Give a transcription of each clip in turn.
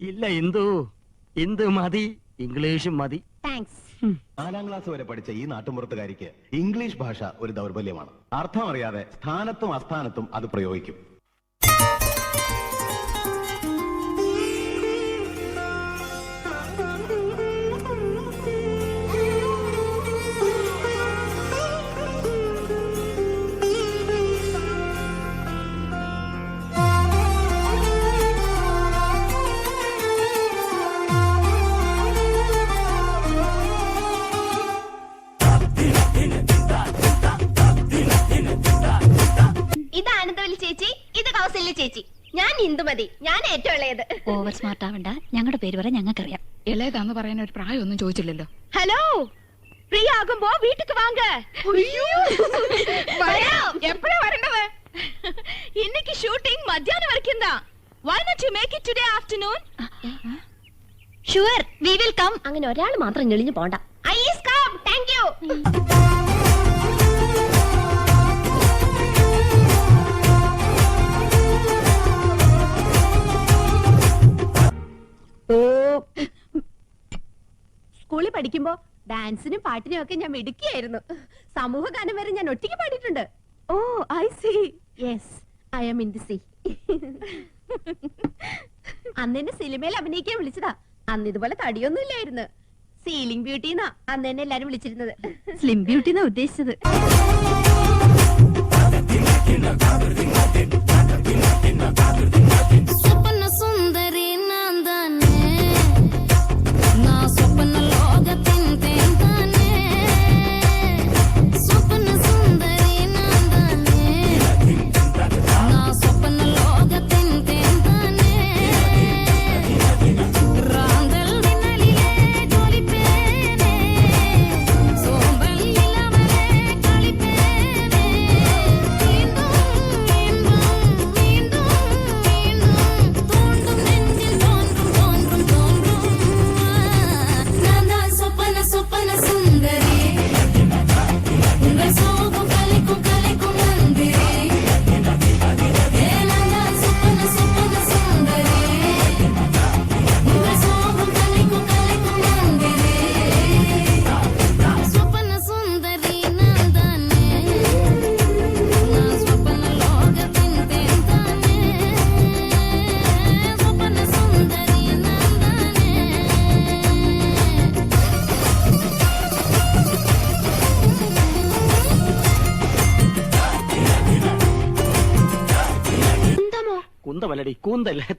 ഇല്ല ഇന്ദു മതി, ഇംഗ്ലീഷും മതി. താങ്ക്സ്. 4ാം ക്ലാസ് വരെ പഠിച്ച ഈ നാട്ടുമ്പുറത്തുകാരിക്ക് ഇംഗ്ലീഷ് ഭാഷ ഒരു ദൗർബല്യമാണ്. അർത്ഥം അറിയാതെ സ്ഥാനത്തും അസ്ഥാനത്തും അത് പ്രയോഗിക്കും. ചേച്ചി, ഇത് കൗസല്യ ചേച്ചി. ഞാൻ ഇന്ദുമതി, ഞാൻ ഏറ്റവും ഇളയത്. ഓവർ സ്മാർട്ട് ആവണ്ട, ഞങ്ങളുടെ പേര് വരെ ഞങ്ങൾക്കറിയാം. ഇളയതാന്ന് പറയാൻ ഒരു പ്രായമൊന്നും ചോദിച്ചില്ലല്ലോ. ഹലോ, ഫ്രീ ആകുമ്പോ വീട്ടിക്ക് വാങ്ങ. എപ്പോഴാ വരേണ്ടത്? ഇന്നേക്ക് ഷൂട്ടിംഗ് മധ്യാഹ്നം വരയ്ക്കുന്ന. Why not you make it today afternoon? Sure, we will come. അങ്ങനെ ഒരാൾ മാത്രം ഞെളിഞ്ഞു പോണ്ട. I is come. Thank you. സ്കൂളിൽ പഠിക്കുമ്പോ ഡാൻസിനും പാട്ടിനും ഒക്കെ ഞാൻ മിടുക്കിയായിരുന്നു. സമൂഹ ഗാനം വരെ ഞാൻ ഒറ്റയ്ക്ക് പാടിയിട്ടുണ്ട്. Oh I see. Yes, I am in the sea. അന്ന് എന്നെ സിനിമയിൽ അഭിനയിക്കാൻ വിളിച്ചതാ. അന്ന് ഇതുപോലെ തടിയൊന്നും ഇല്ലായിരുന്നു. സീലിംഗ് ബ്യൂട്ടിന്നാ അന്ന് എന്നെ എല്ലാരും വിളിച്ചിരുന്നത്. സ്ലിം ബ്യൂട്ടി എന്നാ ഉദ്ദേശിച്ചത്.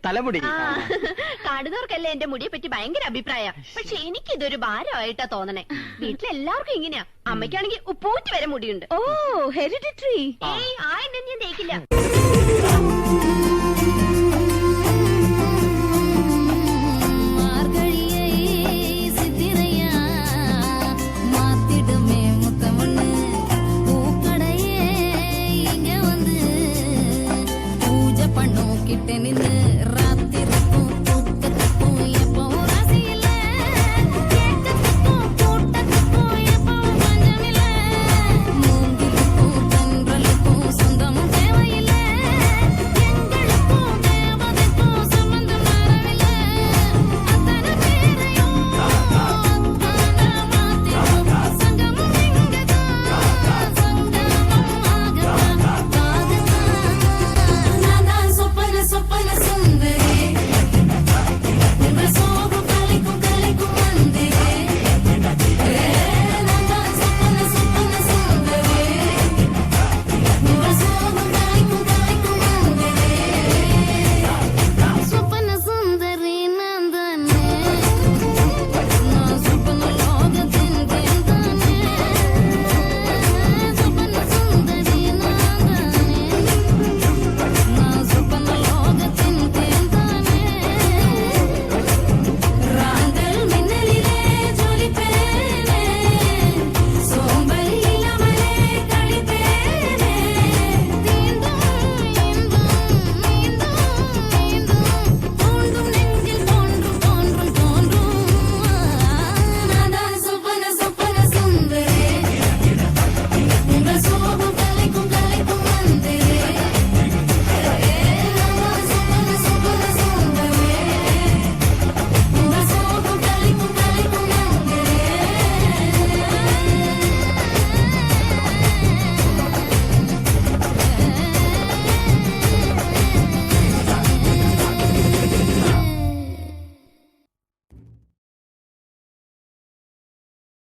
തലമുടി. കാണുന്നവർക്കല്ലേ എന്റെ മുടിയെ പറ്റി ഭയങ്കര അഭിപ്രായം. പക്ഷെ എനിക്കിതൊരു ഭാരമായിട്ടാ തോന്നണേ. വീട്ടിലെല്ലാവർക്കും ഇങ്ങനെയാ. അമ്മയ്ക്കാണെങ്കിൽ ഉപ്പൂറ്റി വരെ മുടിയുണ്ട്. ഓ, ഹെറിഡിറ്ററി. ഏയ്, ആ എന്നെ ഞാൻ തേക്കില്ല.